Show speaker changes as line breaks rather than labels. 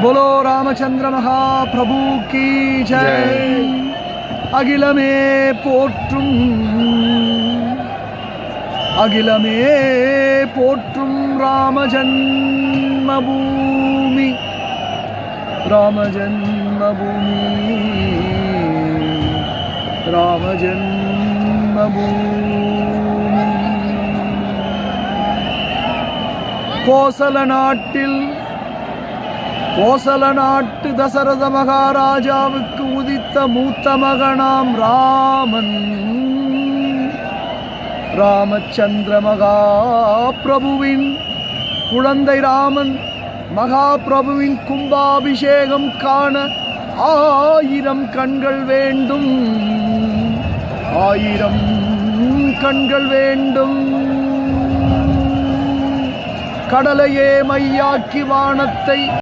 बोलो रामचंद्र महाप्रभु की जय। अखिलमे पोट्रुम अखिलमे पोट्रुम राम जन्मभूमि राम जन्मभूमि राम जन्मभूमि। கோசல நாட்டு தசரத மகாராஜாவுக்கு உதித்த மூத்த மகனாம் ராமன் ராமச்சந்திர மகாபிரபுவின் குழந்தை ராமன் மகாபிரபுவின் கும்பாபிஷேகம் காண 1000 கண்கள் வேண்டும், 1000 கண்கள் வேண்டும். கடலையே மையாக்கி வானத்தை